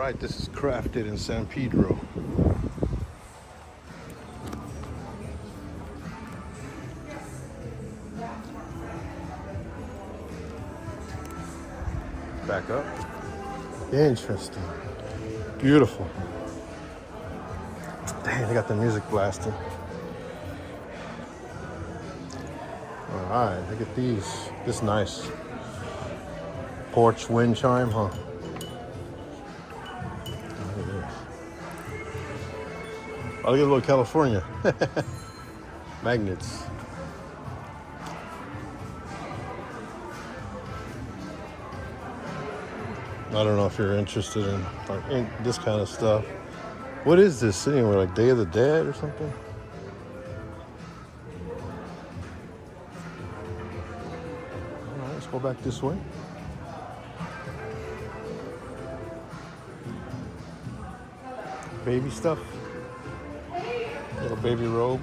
right, this is crafted in San Pedro. Back up. Interesting. Beautiful. Dang, they got the music blasting. All right, look at these. This is nice. Porch wind chime, huh? I'll get a little California. Magnets. I don't know if you're interested in this kind of stuff. What is this anyway? Like Day of the Dead or something? All right, let's go back this way. Baby stuff. Little baby robe.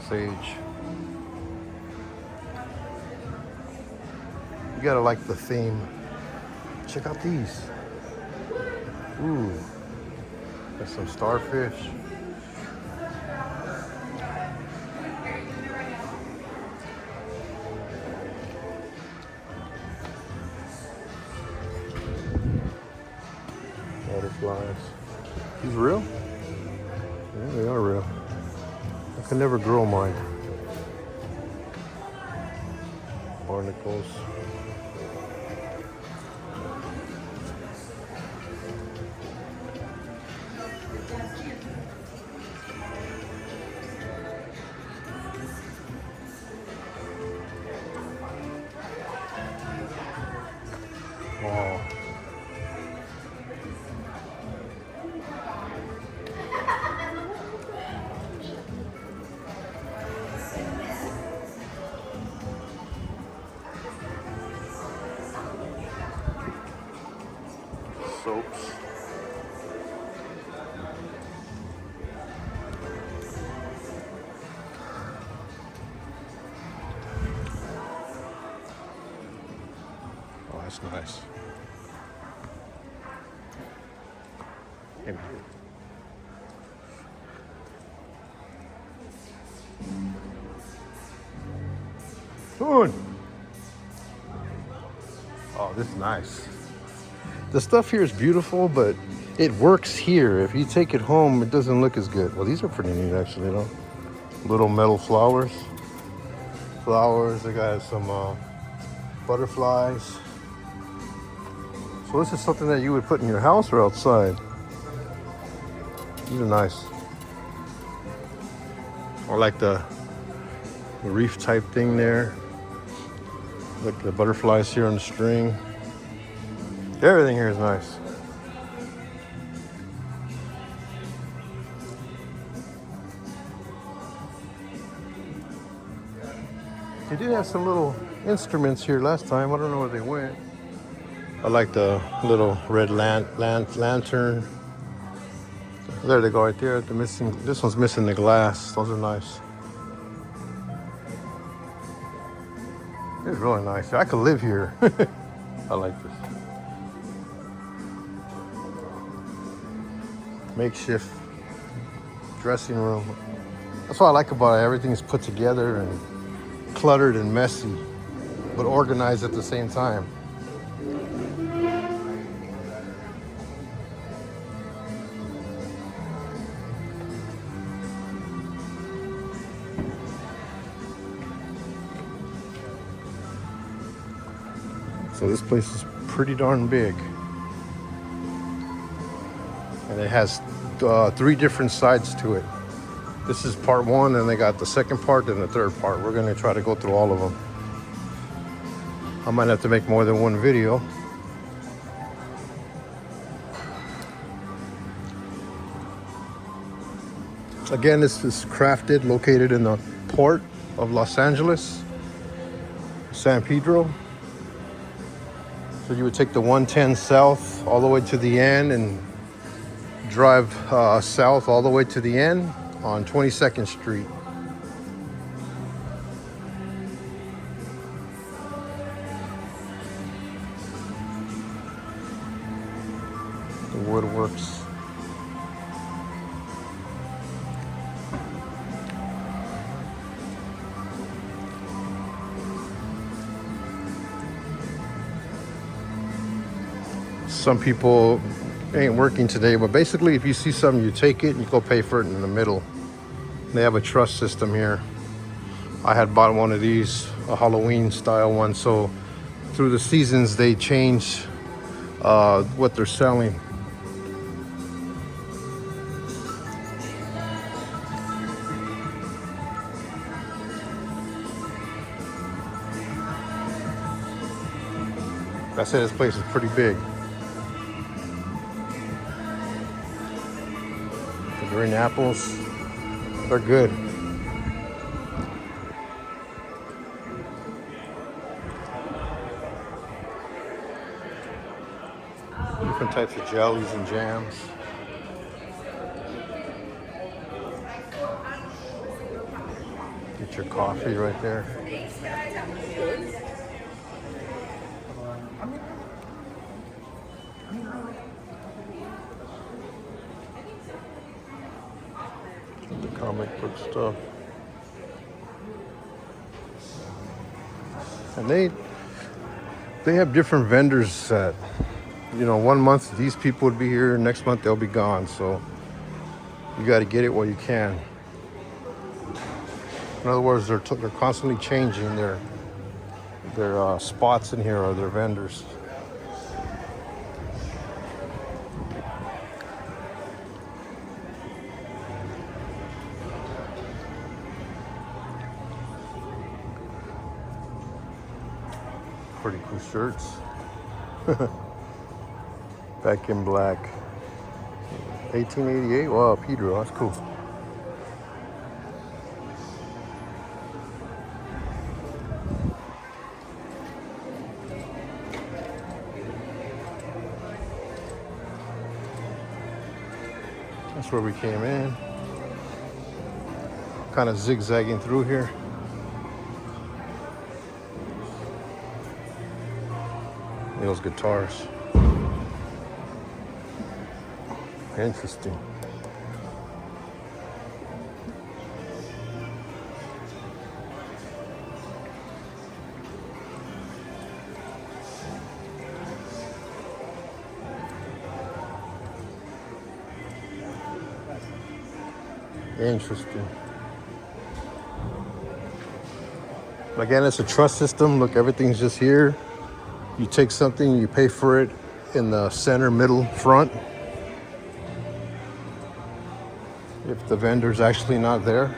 Sage. You gotta like the theme. Check out these. Ooh, there's some starfish. Butterflies. These real? Yeah, they are real. I can never grow mine. Barnacles. Wow. Soaps. Oh, that's nice. Good. Oh, this is nice. The stuff here is beautiful, but it works here. If you take it home, it doesn't look as good. Well, these are pretty neat, actually, you know. Little metal flowers. They got some butterflies. So this is something that you would put in your house or outside. These are nice. Or like the reef type thing there. Look, the butterflies here on the string. Everything here is nice. They did have some little instruments here last time. I don't know where they went. I like the little red lantern. There they go right there. This one's missing the glass. Those are nice. It's really nice. I could live here. I like this. Makeshift dressing room. That's what I like about it. Everything's put together and cluttered and messy, but organized at the same time. So this place is pretty darn big. And it has 3 different sides to it. This is part 1, and they got the second part and the third part. We're gonna try to go through all of them. I might have to make more than one video. Again, this is crafted, located in the port of Los Angeles, San Pedro. So you would take the 110 south all the way to the end and drive south all the way to the end on 22nd Street. The woodworks. Some people ain't working today, but basically if you see something, you take it and you go pay for it in the middle. They have a trust system here. I had bought one of these, a Halloween style one, so through the seasons they change what they're selling. I said this place is pretty big. The green apples, they're good. Different types of jellies and jams. Get your coffee right there. The comic book stuff. And they have different vendors that, you know, one month these people would be here, next month they'll be gone. So you got to get it while you can. In other words, they're constantly changing their spots in here or their vendors. Pretty cool shirts. Back in black. 1888. Wow, Pedro, that's cool. That's where we came in. Kind of zigzagging through here. Those guitars. Interesting. Interesting. Again, it's a trust system. Look, everything's just here. You take something, you pay for it in the center, middle, front. If the vendor's actually not there.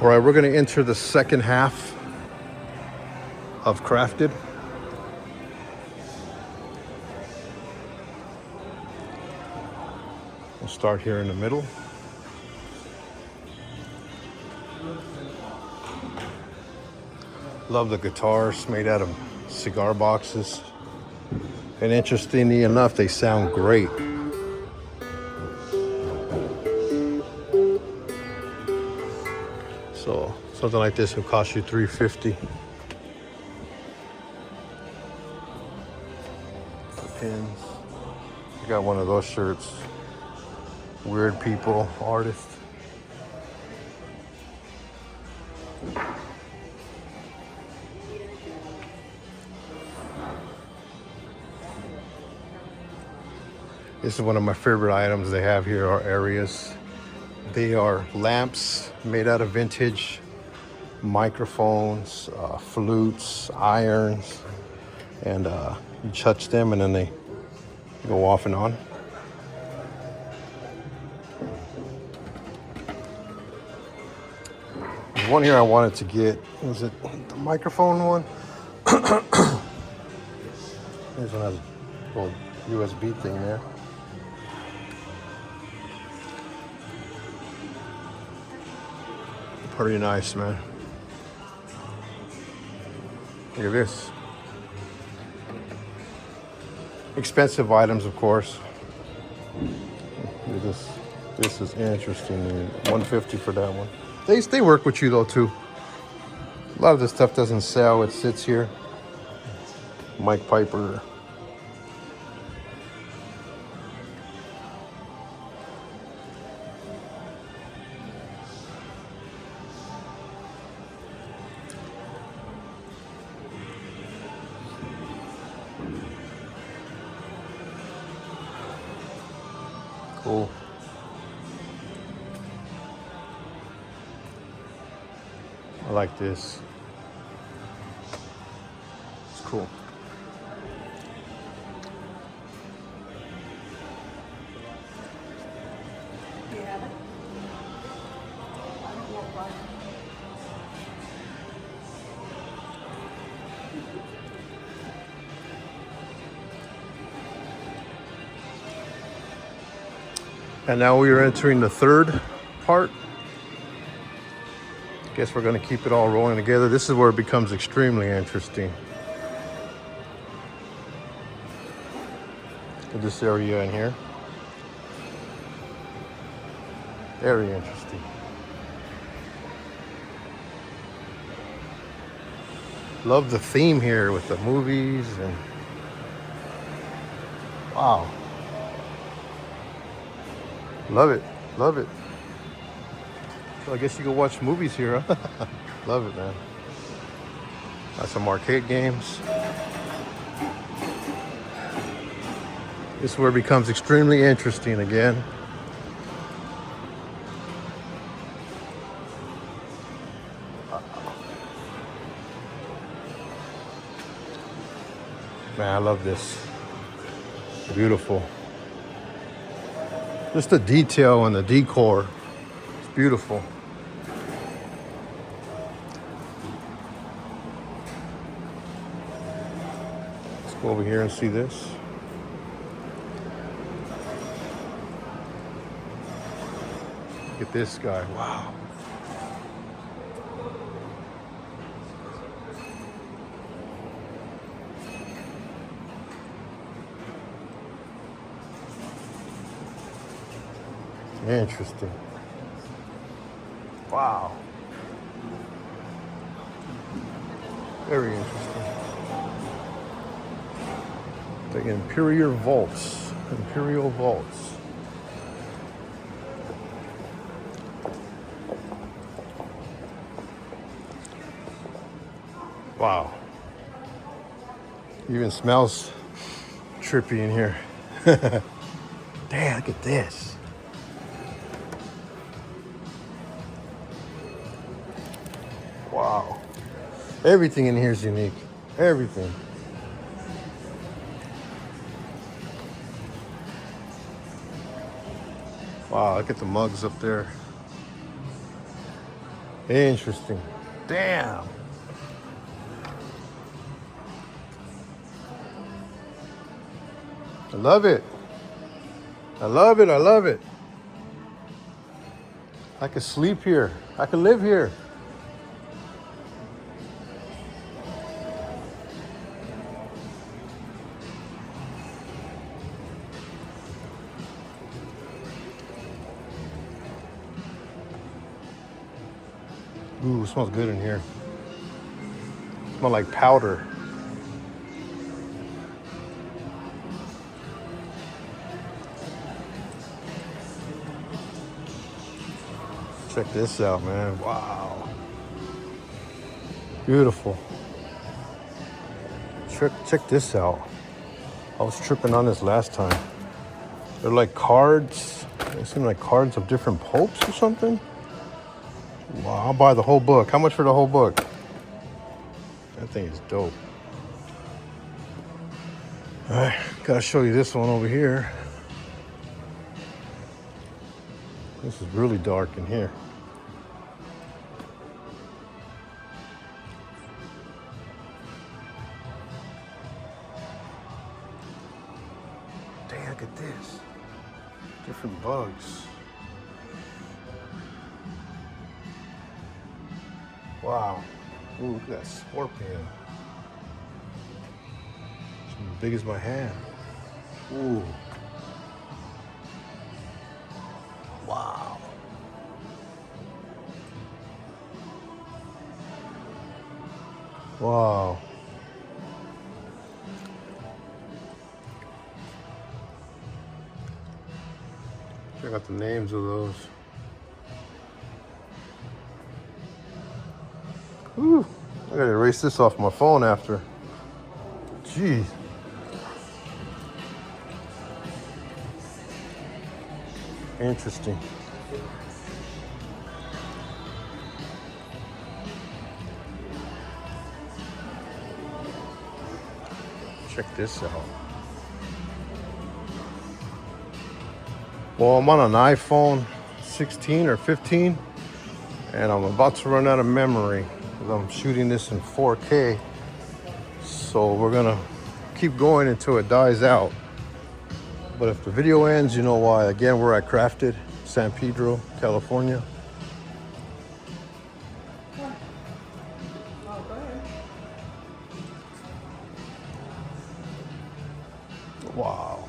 All right, we're going to enter the second half of Crafted. We'll start here in the middle. Love the guitars made out of cigar boxes. And interestingly enough, they sound great. So something like this will cost you $3.50. Pins. You got one of those shirts. Weird people, artists. This is one of my favorite items they have here, are areas. They are lamps made out of vintage microphones, flutes, irons, and you touch them and then they go off and on. There's one here I wanted to get. Was it the microphone one? This one has a little USB thing there. Pretty nice, man. Look at this. Expensive items, of course. Look at this. This is interesting. $150 for that one. They work with you though too. A lot of this stuff doesn't sell. It sits here. Mike Piper. Cool. I like this. It's cool. And now we are entering the third part. Guess we're going to keep it all rolling together. This is where it becomes extremely interesting. Look at this area in here. Very interesting. Love the theme here with the movies and wow. Love it. Love it. So I guess you can watch movies here, huh? Love it, man. Got some arcade games. This is where it becomes extremely interesting again. Man, I love this. Beautiful. Just the detail and the decor. It's beautiful. Let's go over here and see this. Look at this guy. Wow. Interesting. Wow. Very interesting. The Imperial Vaults. Imperial Vaults. Wow. Even smells trippy in here. Damn, look at this. Wow. Everything in here is unique. Everything. Wow, look at the mugs up there. Interesting. Damn. I love it. I love it. I love it. I could sleep here. I could live here. Ooh, it smells good in here. It smells like powder. Check this out, man. Wow. Beautiful. Check this out. I was tripping on this last time. They're like cards. They seem like cards of different popes or something. Wow, I'll buy the whole book. How much for the whole book? That thing is dope. All right, gotta show you this one over here. This is really dark in here. Damn, look at this. Different bugs. Wow. Ooh, look at that scorpion. It's as big as my hand. Ooh. Wow. Wow. Check out the names of those. Ooh. I gotta erase this off my phone after. Jeez. Interesting. Check this out. Well, I'm on an iPhone 16 or 15, and I'm about to run out of memory because I'm shooting this in 4K. So we're gonna keep going until it dies out. But if the video ends, you know why. Again, we're at Crafted, San Pedro, California. Wow.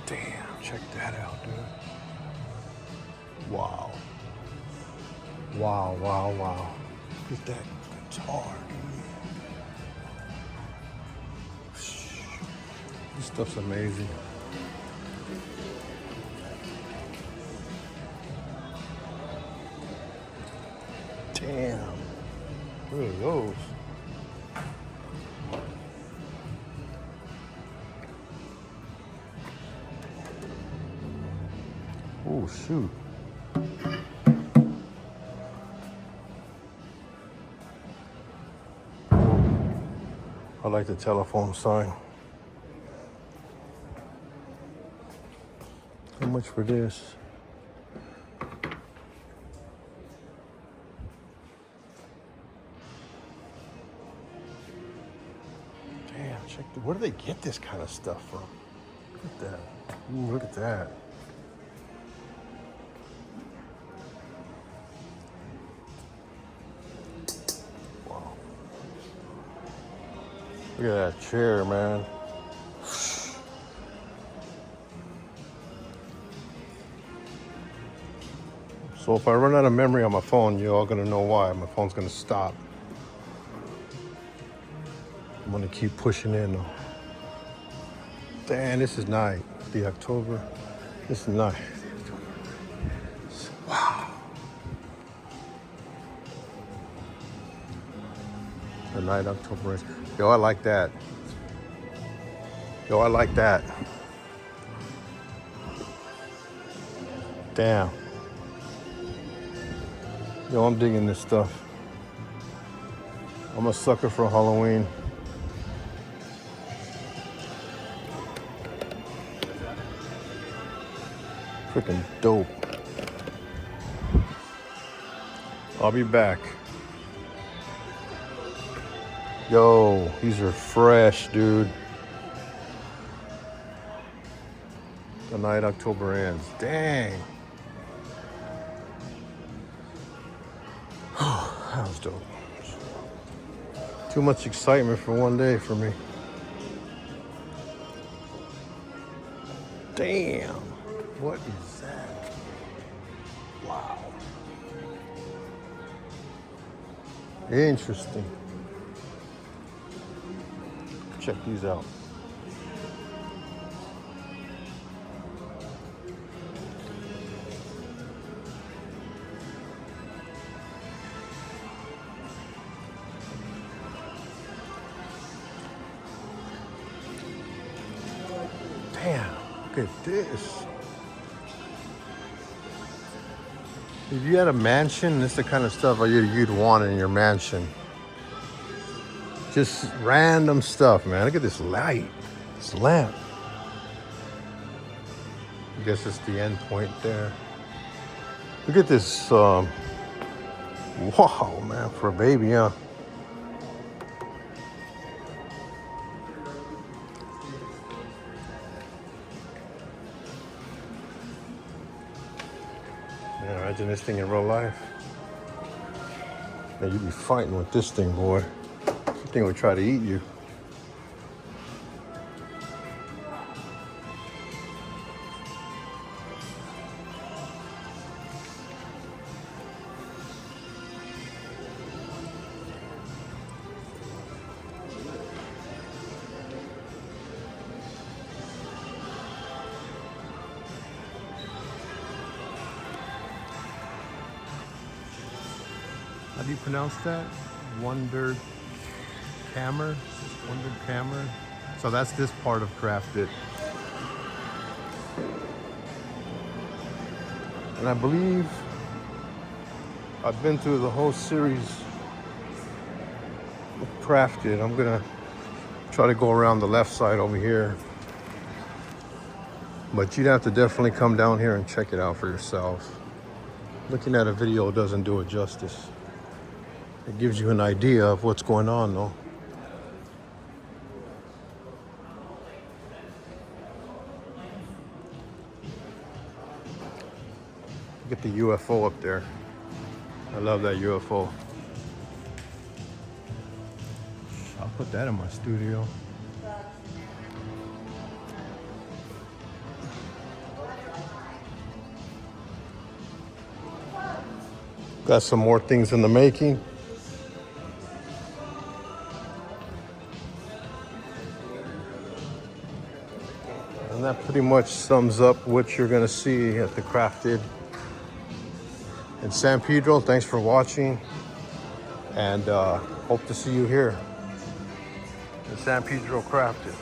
Damn, check that out, dude. Wow. Wow, wow, wow. Look at that guitar, dude. This stuff's amazing. Damn. Look at those. Oh, shoot. I like the telephone sign. How much for this? Damn, where do they get this kind of stuff from? Look at that. Ooh, look at that. Wow. Look at that chair, man. So if I run out of memory on my phone, you're all gonna know why. My phone's gonna stop. I'm gonna keep pushing in though. Damn, this is nice. The October. This is nice. Wow. The night October is. Yo, I like that. Yo, I like that. Damn. Yo, I'm digging this stuff. I'm a sucker for Halloween. Freaking dope. I'll be back. Yo, these are fresh, dude. The night October ends. Dang. That was dope. Too much excitement for one day for me. Damn. What is that? Wow. Interesting. Check these out. Damn, look at this. If you had a mansion, this is the kind of stuff you'd want in your mansion. Just random stuff, man. Look at this light, this lamp. I guess it's the end point there. Look at this. Wow, man, for a baby, huh? Yeah, imagine this thing in real life. And you be fighting with this thing, boy. This thing would try to eat you. How do you pronounce that? Wunderkammer? Wunderkammer? So that's this part of Crafted. And I believe I've been through the whole series of Crafted. I'm gonna try to go around the left side over here. But you'd have to definitely come down here and check it out for yourself. Looking at a video doesn't do it justice. It gives you an idea of what's going on, though. Get the UFO up there. I love that UFO. I'll put that in my studio. Got some more things in the making. And that pretty much sums up what you're gonna see at the Crafted in San Pedro. Thanks for watching, and hope to see you here in San Pedro Crafted.